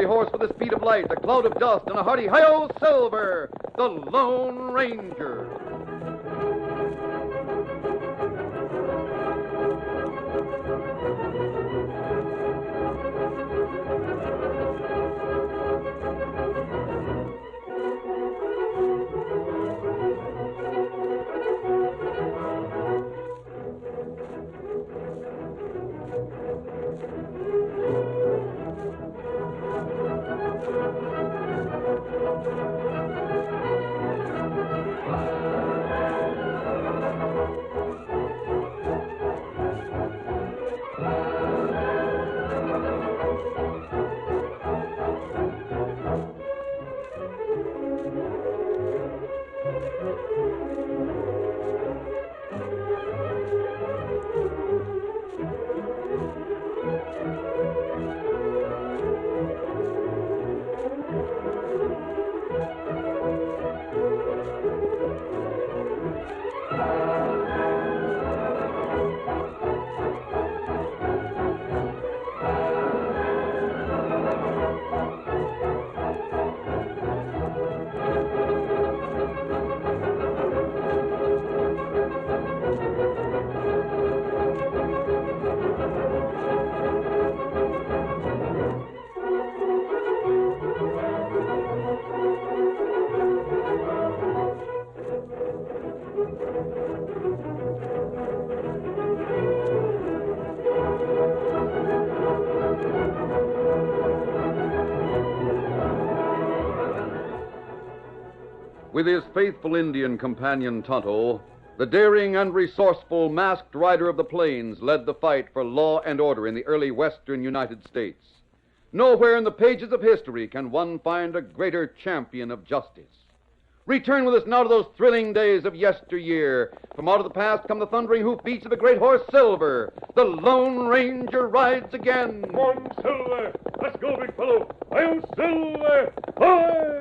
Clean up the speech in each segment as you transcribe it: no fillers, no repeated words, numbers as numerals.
fiery horse with the speed of light, a cloud of dust, and a hearty hi-yo Silver, the Lone Ranger. With his faithful Indian companion Tonto, the daring and resourceful masked rider of the plains led the fight for law and order in the early western United States. Nowhere in the pages of history can one find a greater champion of justice. Return with us now to those thrilling days of yesteryear. From out of the past come the thundering hoofbeats of the great horse Silver. The Lone Ranger rides again. Come on, Silver. Let's go, big fellow. I'm Silver. Hi!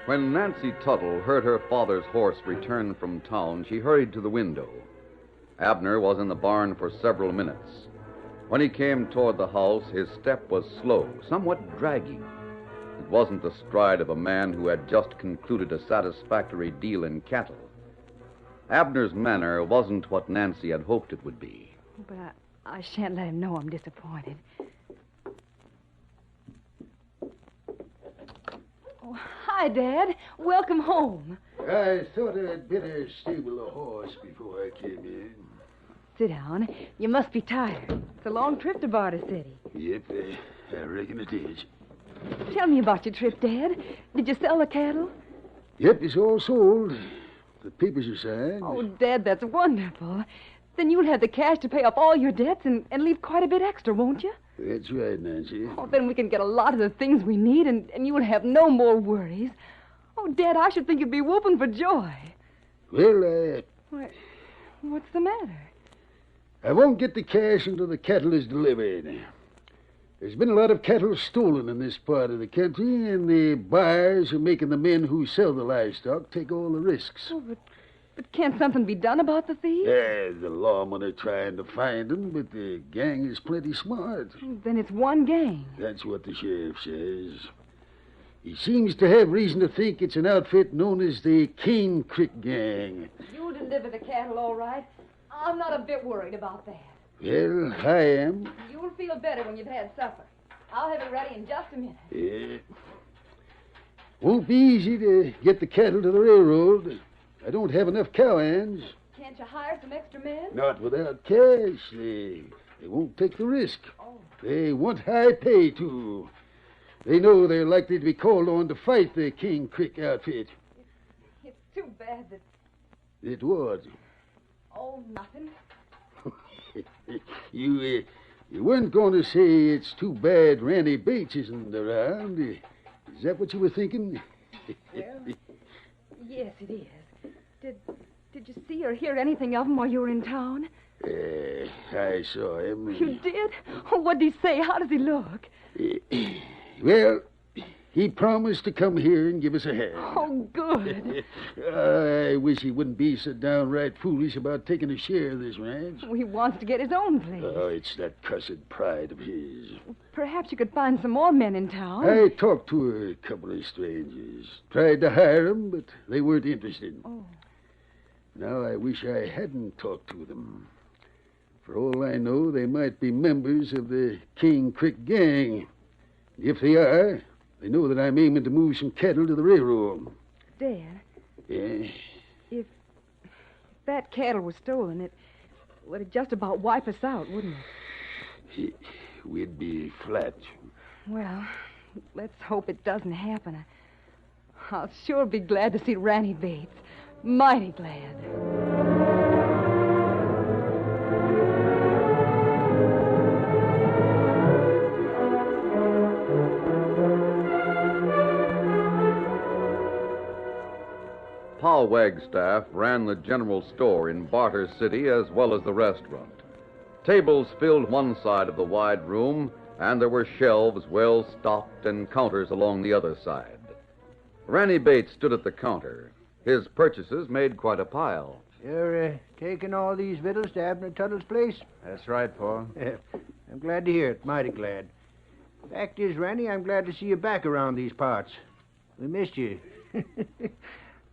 When Nancy Tuttle heard her father's horse return from town, she hurried to the window. Abner was in the barn for several minutes. When he came toward the house, his step was slow, somewhat dragging. It wasn't the stride of a man who had just concluded a satisfactory deal in cattle. Abner's manner wasn't what Nancy had hoped it would be. But I shan't let him know I'm disappointed. Oh, hi, Dad. Welcome home. I thought I'd better stable the horse before I came in. Sit down. You must be tired. It's a long trip to Barter City. Yep, I reckon it is. Tell me about your trip, Dad. Did you sell the cattle? Yep, it's all sold. The papers are signed. Oh, Dad, that's wonderful. Then you'll have the cash to pay off all your debts and leave quite a bit extra, won't you? That's right, Nancy. Oh, then we can get a lot of the things we need, and you will have no more worries. Oh, Dad, I should think you'd be whooping for joy. Well, What's the matter? I won't get the cash until the cattle is delivered. There's been a lot of cattle stolen in this part of the country, and the buyers are making the men who sell the livestock take all the risks. Oh, but can't something be done about the thieves? The lawmen are trying to find them, but the gang is plenty smart. Then it's one gang. That's what the sheriff says. He seems to have reason to think it's an outfit known as the Cane Creek Gang. You'll deliver the cattle all right. I'm not a bit worried about that. Well, I am. You'll feel better when you've had supper. I'll have it ready in just a minute. Yeah. Won't be easy to get the cattle to the railroad. I don't have enough cowhands. Can't you hire some extra men? Not without cash. They won't take the risk. Oh. They want high pay, too. They know they're likely to be called on to fight the King Creek outfit. It's too bad that... It was. Oh, nothing. You weren't going to say it's too bad Randy Bates isn't around. Is that what you were thinking? Well, yes, it is. Did you see or hear anything of him while you were in town? I saw him. You did? Oh, what did he say? How does he look? Well, He promised to come here and give us a hand. Oh, good. I wish he wouldn't be so downright foolish about taking a share of this ranch. He wants to get his own place. Oh, it's that cussed pride of his. Perhaps you could find some more men in town. I talked to a couple of strangers. Tried to hire them, but they weren't interested. Oh. Now I wish I hadn't talked to them. For all I know, they might be members of the Cane Creek Gang. If they are, they know that I'm aiming to move some cattle to the railroad. Dad, Yeah? if that cattle was stolen, it would just about wipe us out, wouldn't it? We'd be flat. Well, let's hope it doesn't happen. I'll sure be glad to see Ranny Bates. Mighty glad. Pa Wagstaff ran the general store in Barter City as well as the restaurant. Tables filled one side of the wide room, and there were shelves well stocked and counters along the other side. Ranny Bates stood at the counter. His purchases made quite a pile. You're taking all these victuals to Abner Tuttle's place? That's right, Paul. I'm glad to hear it, mighty glad. Fact is, Randy, I'm glad to see you back around these parts. We missed you.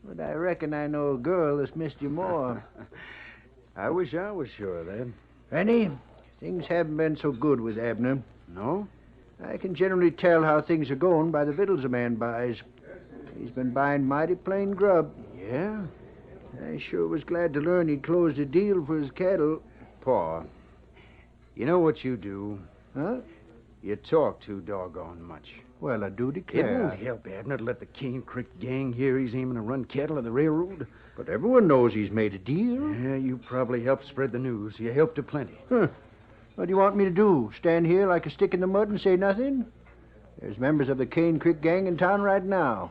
But I reckon I know a girl that's missed you more. I wish I was sure of that. Randy, things haven't been so good with Abner. No? I can generally tell how things are going by the victuals a man buys. He's been buying mighty plain grub. Yeah? I sure was glad to learn he'd closed a deal for his cattle. Paul, you know what you do? Huh? You talk too doggone much. Well, I do It declare. won't help Abner to let the Cane Creek gang hear he's aiming to run cattle to the railroad. But everyone knows he's made a deal. Yeah, you probably helped spread the news. You helped a plenty. Huh. What do you want me to do? Stand here like a stick in the mud and say nothing? There's members of the Cane Creek gang in town right now.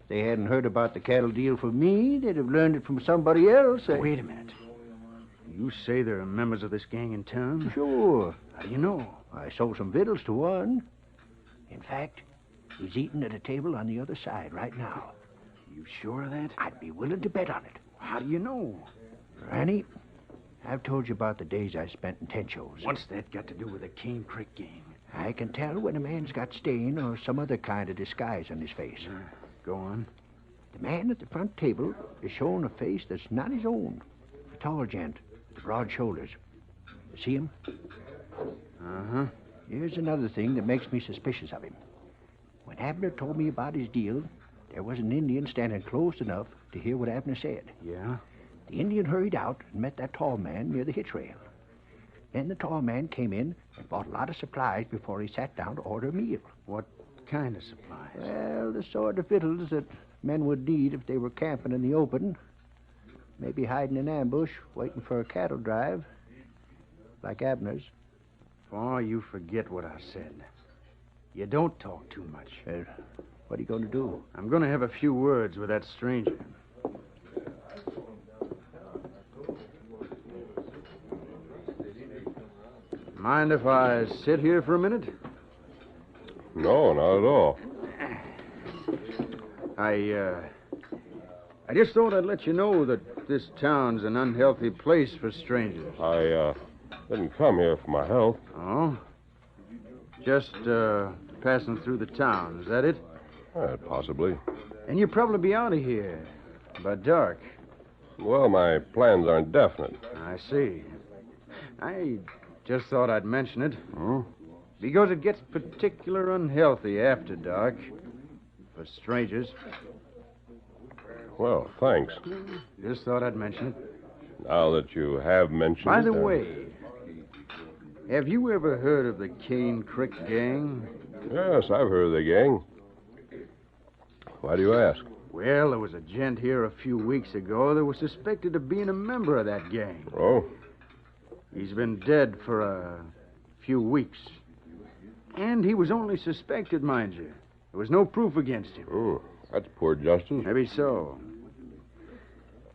If they hadn't heard about the cattle deal for me, they'd have learned it from somebody else. Wait a minute. You say there are members of this gang in town? Sure. How do you know? I sold some victuals to one. In fact, he's eating at a table on the other side right now. You sure of that? I'd be willing to bet on it. How do you know? Ranny, I've told you about the days I spent in tent shows. What's that got to do with the Cane Creek gang? I can tell when a man's got stain or some other kind of disguise on his face. Go on. The man at the front table is showing a face that's not his own. A tall gent with broad shoulders. See him? Uh-huh. Here's another thing that makes me suspicious of him. When Abner told me about his deal, there was an Indian standing close enough to hear what Abner said. Yeah? The Indian hurried out and met that tall man near the hitch rail. Then the tall man came in and bought a lot of supplies before he sat down to order a meal. What kind of supplies? Well, the sort of victuals that men would need if they were camping in the open. Maybe hiding in ambush, waiting for a cattle drive. Like Abner's. Oh, you forget what I said. You don't talk too much. What are you going to do? I'm going to have a few words with that stranger. Mind if I sit here for a minute? No, not at all. I just thought I'd let you know that this town's an unhealthy place for strangers. I didn't come here for my health. Oh? Just, passing through the town, is that it? Possibly. And you'll probably be out of here by dark. Well, my plans aren't definite. I see. I just thought I'd mention it. Hmm? Because it gets particular unhealthy after dark. For strangers. Well, thanks. Just thought I'd mention it. Now that you have mentioned By it, the way, have you ever heard of the Cane Creek gang? Yes, I've heard of the gang. Why do you ask? Well, there was a gent here a few weeks ago that was suspected of being a member of that gang. Oh? He's been dead for a few weeks. And he was only suspected, mind you. There was no proof against him. Oh, that's poor justice. Maybe so.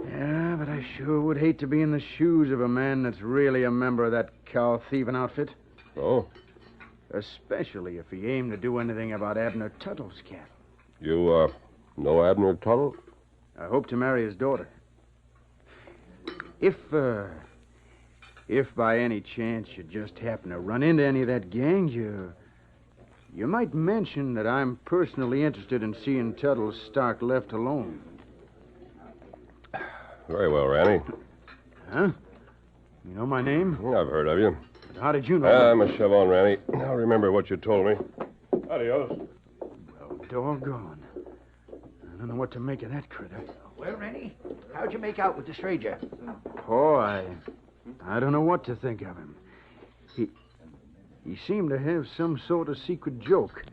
Yeah, but I sure would hate to be in the shoes of a man that's really a member of that cow-thieving outfit. Oh? especially if he aimed to do anything about Abner Tuttle's cattle. You, know Abner Tuttle? I hope to marry his daughter. If by any chance you just happen to run into any of that gang, you might mention that I'm personally interested in seeing Tuttle's stock left alone. Very well, Ranny. Huh? You know my name? I've heard of you. But how did you know? I'm a shove on, Ranny. I'll remember what you told me. Adios. Well, doggone. I don't know what to make of that critter. Well, Rennie, how'd you make out with the stranger? Oh, I don't know what to think of him. He seemed to have some sort of secret joke.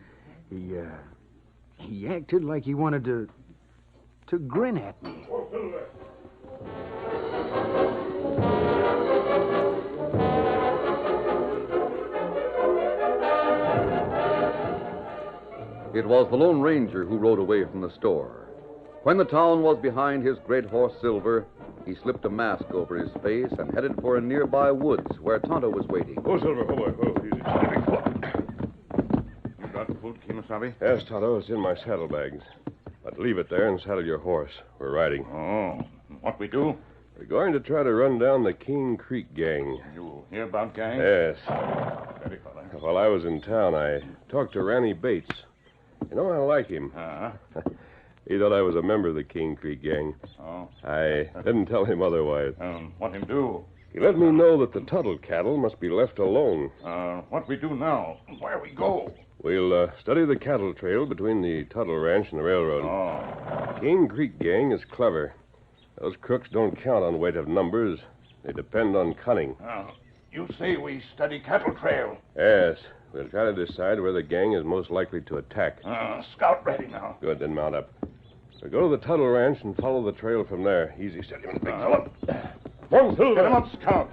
He acted like he wanted to grin at me. It was the Lone Ranger who rode away from the store. When the town was behind his great horse Silver, he slipped a mask over his face and headed for a nearby woods where Tonto was waiting. Oh, Silver, oh, boy, oh, easy. Steady, foot. You got the food, Kemosabe? Yes, Tonto, it's in my saddlebags. But leave it there and saddle your horse. We're riding. Oh, what we do? We're going to try to run down the Cane Creek gang. You hear about gang? Yes. Steady, fella. While I was in town, I talked to Ranny Bates. You know, I like him. Uh-huh. He thought I was a member of the Cane Creek gang. Oh. I didn't tell him otherwise. What him do? He let me know that the Tuttle cattle must be left alone. What we do now? Where we go? We'll study the cattle trail between the Tuttle Ranch and the railroad. Oh. Cane Creek gang is clever. Those crooks don't count on weight of numbers. They depend on cunning. You say we study cattle trail? Yes. We'll try to decide where the gang is most likely to attack. Scout ready now. Good, then mount up. We'll go to the Tuttle Ranch and follow the trail from there. Easy, steady, big fella. One Silver. Get him up, Scout.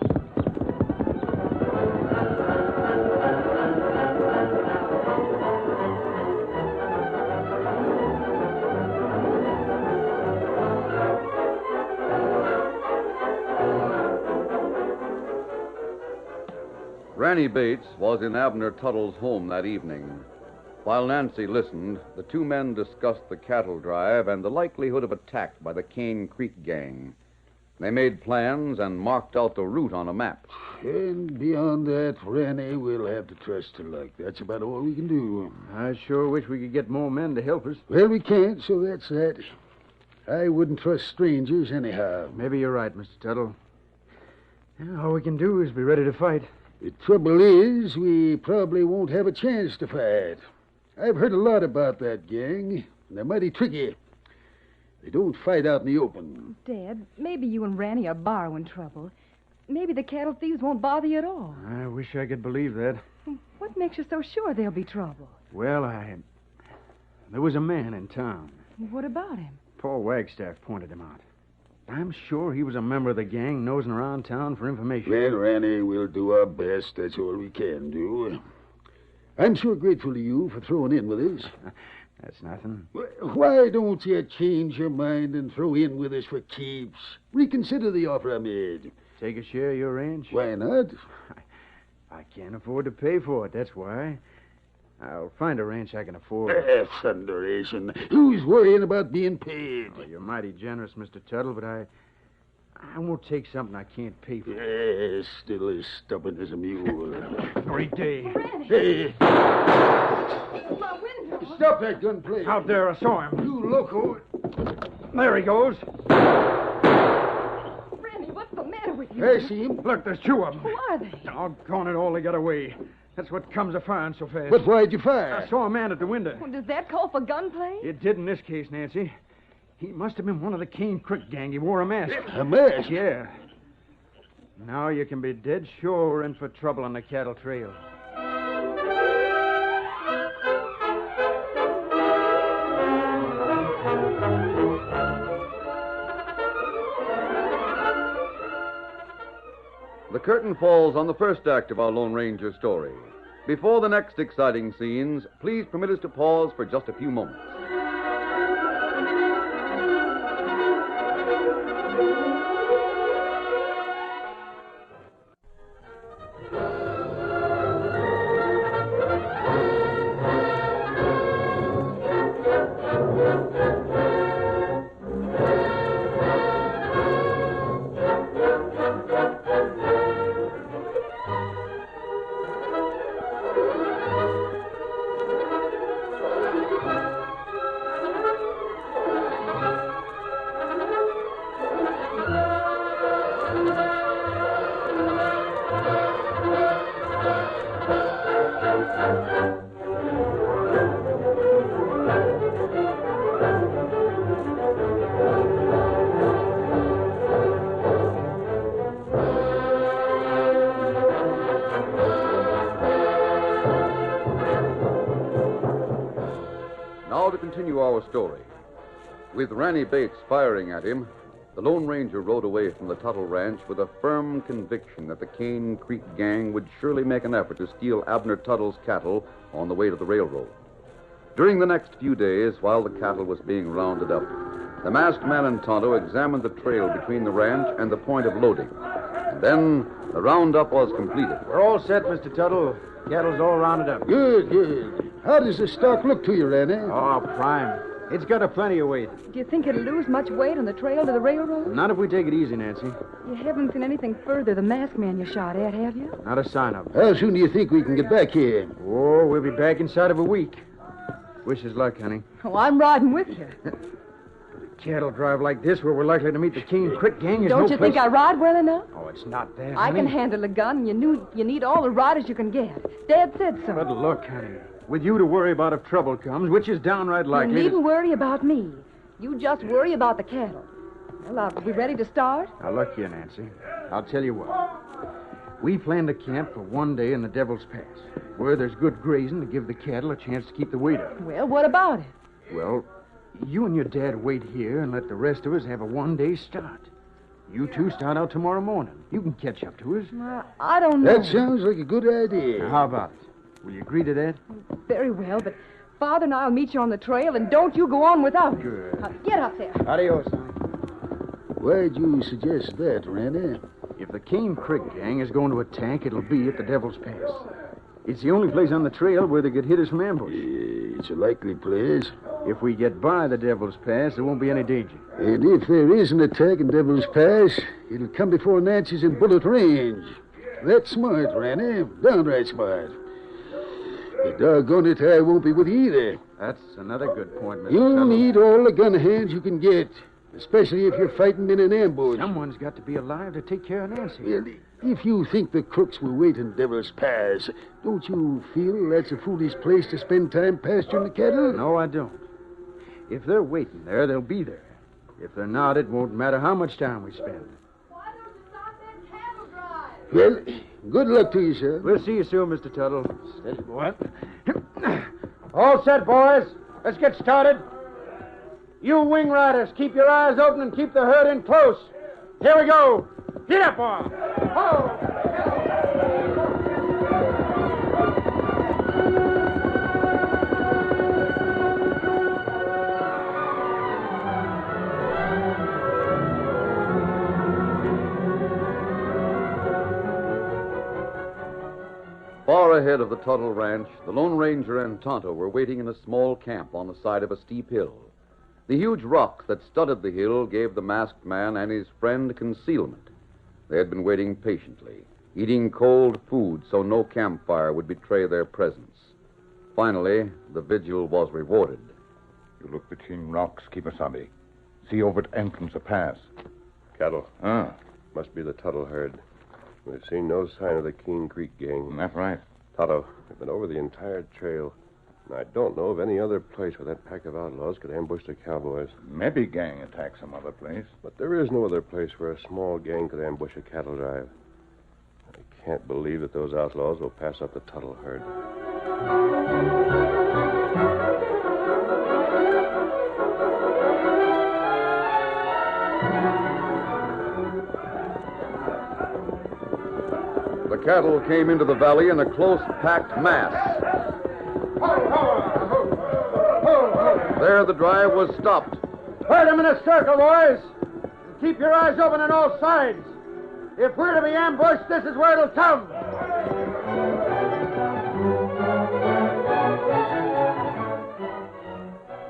Ranny Bates was in Abner Tuttle's home that evening. While Nancy listened, the two men discussed the cattle drive and the likelihood of attack by the Cane Creek gang. They made plans and marked out the route on a map. And beyond that, Ranny, we'll have to trust to luck. That's about all we can do. I sure wish we could get more men to help us. Well, we can't, so that's that. I wouldn't trust strangers anyhow. Maybe you're right, Mr. Tuttle. Yeah, all we can do is be ready to fight. The trouble is, we probably won't have a chance to fight. I've heard a lot about that gang, and they're mighty tricky. They don't fight out in the open. Dad, maybe you and Ranny are borrowing trouble. Maybe the cattle thieves won't bother you at all. I wish I could believe that. What makes you so sure there'll be trouble? Well, there was a man in town. What about him? Paul Wagstaff pointed him out. I'm sure he was a member of the gang nosing around town for information. Well, Ranny, we'll do our best. That's all we can do. I'm sure grateful to you for throwing in with us. That's nothing. Why don't you change your mind and throw in with us for keeps? Reconsider the offer I made. Take a share of your ranch? Why not? I can't afford to pay for it, that's why. I'll find a ranch I can afford. Thunderation. Who's worrying about being paid? Oh, you're mighty generous, Mr. Tuttle, but I won't take something I can't pay for. Yes, still as stubborn as a mule. Great day. Ranny! Hey, My window! stop that gunplay. Out there, I saw him. You loco. There he goes. Ranny, what's the matter with you? I see him. Look, there's two of them. Who are they? Doggone it all, they got away. That's what comes of firing so fast. But why'd you fire? I saw a man at the window. Well, does that call for gunplay? It did in this case, Nancy. He must have been one of the Cane Creek gang. He wore a mask. A mask? Yeah. Now you can be dead sure we're in for trouble on the cattle trail. The curtain falls on the first act of our Lone Ranger story. Before the next exciting scenes, please permit us to pause for just a few moments. Now to continue our story. With Ranny Bates firing at him, the Lone Ranger rode away from the Tuttle Ranch with a firm conviction that the Cane Creek gang would surely make an effort to steal Abner Tuttle's cattle on the way to the railroad. During the next few days, while the cattle was being rounded up, the masked man and Tonto examined the trail between the ranch and the point of loading. And then the roundup was completed. We're all set, Mr. Tuttle. Cattle's all rounded up. Good, good. How does the stock look to you, Ranny? Oh, prime. It's got a plenty of weight. Do you think it'll lose much weight on the trail to the railroad? Not if we take it easy, Nancy. You haven't seen anything further the masked man you shot at, have you? Not a sign of it. How soon do you think we can get back here? Oh, we'll be back inside of a week. Wish us luck, honey. Oh, I'm riding with you. Cattle drive like this where we're likely to meet the Cane Creek gang is Don't no you place... think I ride well enough? Oh, it's not that, I honey. can handle a gun. You need all the riders you can get. Dad said so. But look, honey, with you to worry about if trouble comes, which is downright likely... You needn't worry about me. You just worry about the cattle. Well, are we ready to start? Now, look here, Nancy. I'll tell you what. We planned to camp for one day in the Devil's Pass, where there's good grazing to give the cattle a chance to keep the weight up. Well, what about it? Well, you and your dad wait here and let the rest of us have a one-day start. You two start out tomorrow morning. You can catch up to us. I don't know. That sounds like a good idea. Now, how about it? Will you agree to that? Very well, but Father and I'll meet you on the trail, and don't you go on without me. Good. Now, get up there. Adios, honey. Why'd you suggest that, Randy? If the Cane Creek gang is going to attack, it'll be at the Devil's Pass. It's the only place on the trail where they could hit us from ambush. It's a likely place. If we get by the Devil's Pass, there won't be any danger. And if there is an attack in Devil's Pass, it'll come before Nancy's in bullet range. That's smart, Randy. Downright smart. But doggone it, I won't be with you either. That's another good point, Mr. You'll Tuttle. need all the gun hands you can get, especially if you're fighting in an ambush. Someone's got to be alive to take care of Nancy. Well, if you think the crooks will wait in Devil's Pass, don't you feel that's a foolish place to spend time pasturing the cattle? No, I don't. If they're waiting there, they'll be there. If they're not, it won't matter how much time we spend. Why don't you start that cattle drive? Well, good luck to you, sir. We'll see you soon, Mr. Tuttle. Steady, boy. All set, boys. Let's get started. You wing riders, keep your eyes open and keep the herd in close. Here we go. Get up, boy. Ho! Far ahead of the Tuttle Ranch, the Lone Ranger and Tonto were waiting in a small camp on the side of a steep hill. The huge rock that studded the hill gave the masked man and his friend concealment. They had been waiting patiently, eating cold food so no campfire would betray their presence. Finally, the vigil was rewarded. You look between rocks, Kemosabe. See over at entrance of pass. Cattle. Ah, Must be the Tuttle herd. We've seen no sign of the Cane Creek gang. that's right. Tonto, we've been over the entire trail, and I don't know of any other place where that pack of outlaws could ambush the cowboys. Maybe gang attack some other place. But there is no other place where a small gang could ambush a cattle drive. I can't believe that those outlaws will pass up the Tuttle herd. The cattle came into the valley in a close packed mass. There the drive was stopped. Herd them in a circle, boys. Keep your eyes open on all sides. If we're to be ambushed, this is where it'll come.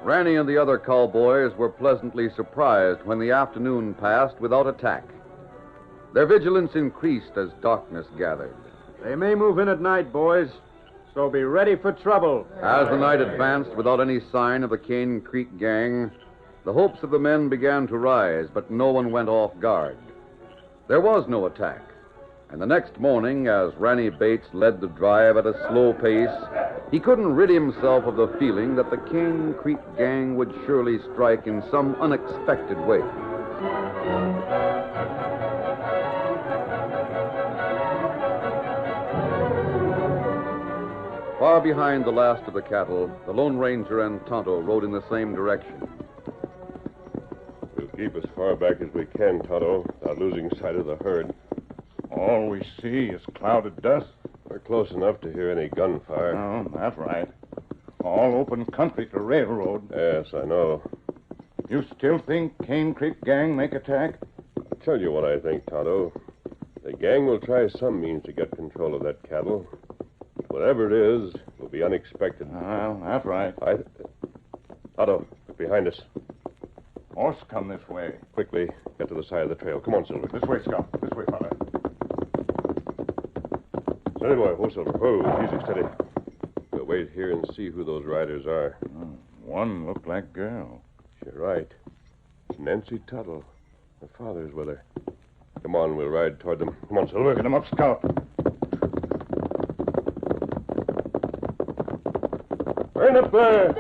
Ranny and the other cowboys were pleasantly surprised when the afternoon passed without attack. Their vigilance increased as darkness gathered. They may move in at night, boys, so be ready for trouble. As the night advanced without any sign of the Cane Creek gang, the hopes of the men began to rise, but no one went off guard. There was no attack, and the next morning, as Ranny Bates led the drive at a slow pace, He couldn't rid himself of the feeling that the Cane Creek gang would surely strike in some unexpected way. Far behind the last of the cattle, the Lone Ranger and Tonto rode in the same direction. We'll keep as far back as we can, Tonto, without losing sight of the herd. All we see is clouded dust. We're close enough to hear any gunfire. Oh, that's right. All open country to railroad. Yes, I know. You still think Cane Creek gang make attack? I'll tell you what I think, Tonto. The gang will try some means to get control of that cattle. Whatever it is, will be unexpected. Well, that's right. Tonto, look behind us. Horse come this way. Quickly, get to the side of the trail. Come on, Silver. This way, Scout. This way, fella. Steady, boy. Whoa, Silver. Whoa, easy, steady. We'll wait here and see who those riders are. One looked like girl. You're right. Nancy Tuttle. Her father's with her. Come on, we'll ride toward them. Come on, Silver. Get him up, Scout. Burn up there.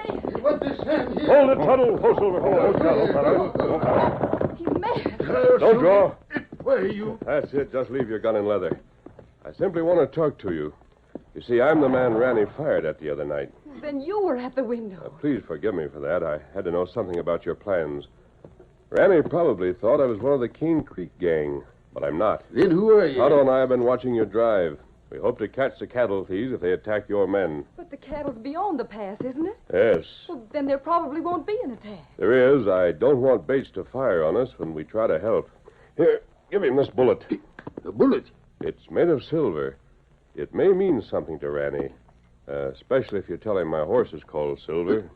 What this hand here? Hold it, Tuttle. Hold, Silver. Hold, fella. He's mad. Don't draw. Where you? That's it. Just leave your gun in leather. I simply want to talk to you. You see, I'm the man Ranny fired at the other night. Then you were at the window. Please forgive me for that. I had to know something about your plans. Ranny probably thought I was one of the Cane Creek gang, but I'm not. Then who are you? Tonto and I have been watching your drive. We hope to catch the cattle thieves if they attack your men. But the cattle's beyond the pass, isn't it? Yes, Well, then there probably won't be an attack. there is. I don't want Bates to fire on us when we try to help. Here, give him this bullet. A bullet? It's made of silver. It may mean something to Ranny, especially if you tell him my horse is called Silver.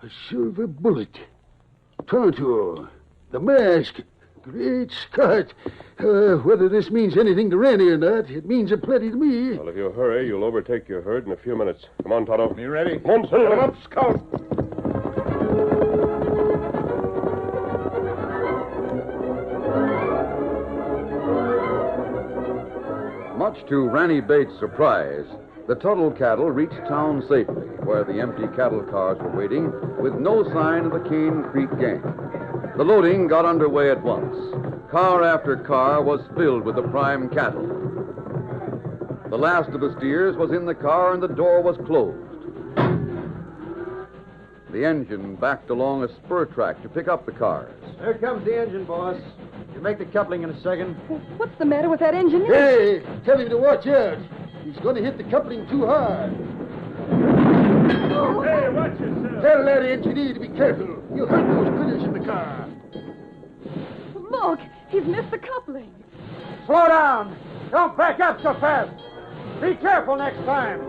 A silver bullet. Tonto. The mask. Great Scott. Whether this means anything to Ranny or not, it means a plenty to me. Well, if you hurry, you'll overtake your herd in a few minutes. Come on, Tonto. You ready? Come on, Silver. Get him up, Scout. Much to Ranny Bates' surprise, the Tuttle cattle reached town safely, where the empty cattle cars were waiting, with no sign of the Cane Creek gang. The loading got underway at once. Car after car was filled with the prime cattle. The last of the steers was in the car and the door was closed. The engine backed along a spur track to pick up the cars. Here comes the engine, boss. You make the coupling in a second. What's the matter with that engineer? Hey, tell him to watch out. He's going to hit the coupling too hard. Hey, watch yourself. Tell that engineer to be careful. You'll hurt those critters in the car. Look, he's missed the coupling. Slow down. Don't back up so fast. Be careful next time.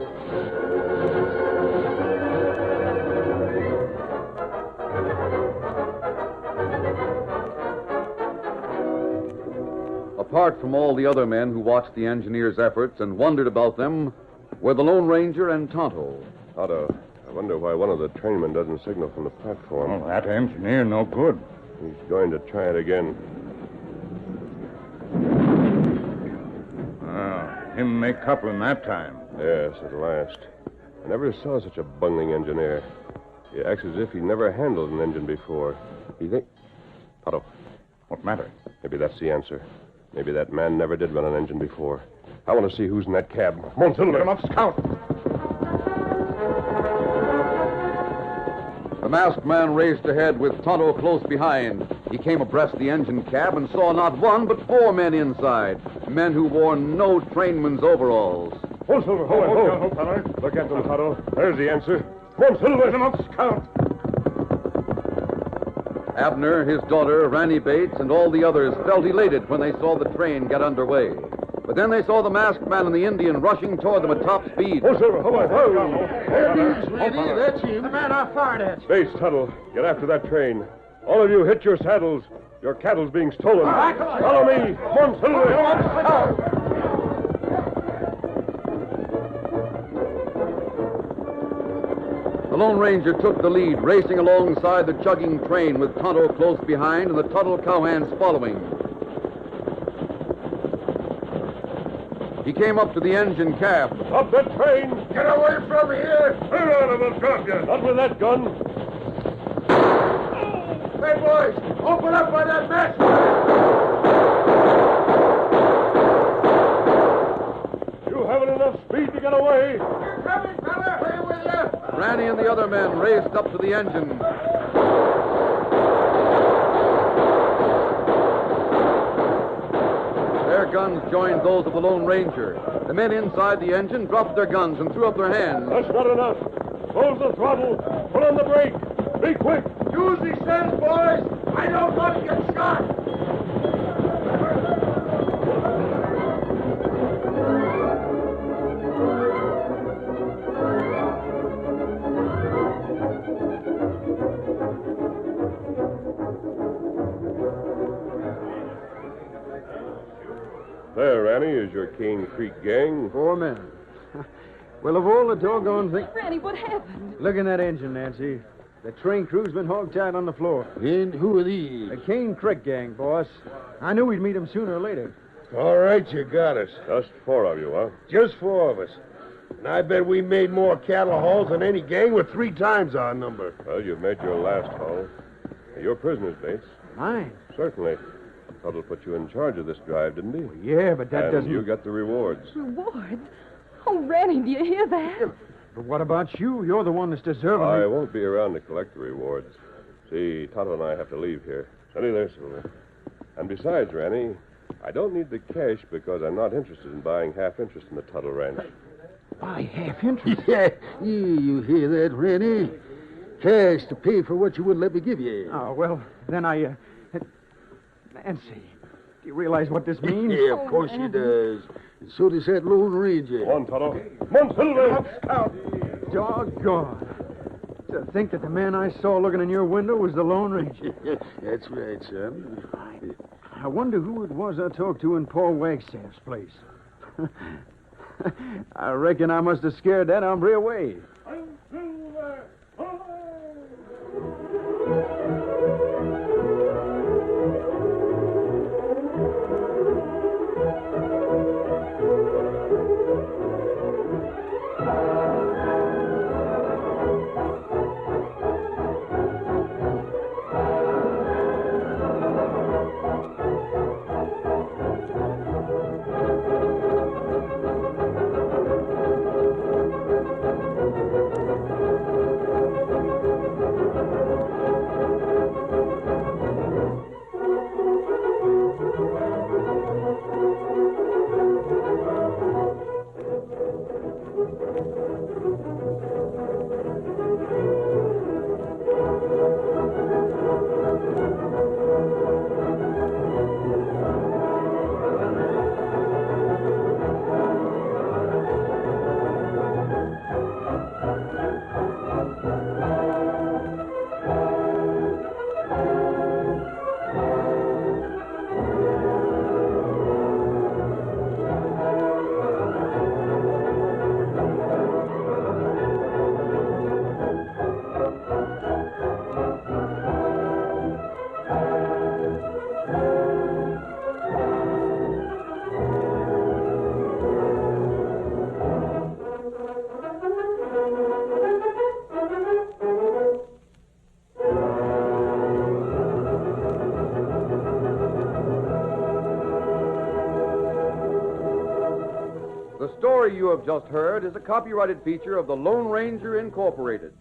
Apart from all the other men who watched the engineer's efforts and wondered about them, were the Lone Ranger and Tonto. Tonto, I wonder why one of the trainmen doesn't signal from the platform. Oh, that engineer no good. He's going to try it again. Him make coupling that time. Yes, at last. I never saw such a bungling engineer. He acts as if he never handled an engine before. He think... Tonto, What matter? maybe that's the answer. Maybe that man never did run an engine before. I want to see who's in that cab. Come on, Silver. Get him up, Scout. The masked man raced ahead with Tonto close behind. He came abreast the engine cab and saw not one but 4 men inside. Men who wore no trainman's overalls. Hold, Silver. Hold. fella. Look at them, Tonto. There's the answer. Come on, Silver. Get him up, Scout. Abner, his daughter, Ranny Bates, and all the others felt elated when they saw the train get underway. But then they saw the masked man and the Indian rushing toward them at top speed. Oh, Silver. There he is, Ranny. That's him. The man I fired at. Bates, Tuttle, get after that train. All of you hit your saddles. Your cattle's being stolen. Follow me. Come on, Silver. The Lone Ranger took the lead, racing alongside the chugging train with Tonto close behind and the Tuttle cowhands following. He came up to the engine cab. Stop that train! Get away from here! Hang on, or we'll drop you. Not with that gun. Hey, boys, open up by that mess! You haven't enough speed to get away. You're coming, fella! Away with you! Ranny and the other men raced up to the engine. Their guns joined those of the Lone Ranger. The men inside the engine dropped their guns and threw up their hands. That's not enough. Close the throttle. Put on the brake. Be quick. Use these sense, boys! I don't want to get shot! There, Ranny, is your Cane Creek gang. 4 men. Well, of all the doggone things... Ranny, what happened? Look in that engine, Nancy. The train crew's been hogtied on the floor. And who are these? The Cane Creek gang, boss. I knew we'd meet 'em sooner or later. All right, you got us. Just 4 of you, huh? Just 4 of us. And I bet we made more cattle hauls than any gang with 3 times our number. Well, you've made your last haul. You're prisoners, Bates. Mine? Certainly. Tuttle put you in charge of this drive, didn't he? Yeah, but that and doesn't... you got the rewards. Rewards? Oh, Ranny, do you hear that? But what about you? You're the one that's deserving I it. won't be around to collect the rewards. See, Tonto and I have to leave here. Steady there, Silver. And besides, Ranny, I don't need the cash because I'm not interested in buying half interest in the Tuttle Ranch. By half interest? Yeah, you hear that, Ranny? Cash to pay for what you wouldn't let me give you. Oh, well, then I... Nancy, do you realize what this means? Yeah, of course she does. And so does that Lone Ranger. Come on, Tonto. Come on, Silver. Doggone. To think that the man I saw looking in your window was the Lone Ranger. That's right, son. I wonder who it was I talked to in Paul Wagstaff's place. I reckon I must have scared that hombre away. Silver. The story you have just heard is a copyrighted feature of the Lone Ranger Incorporated.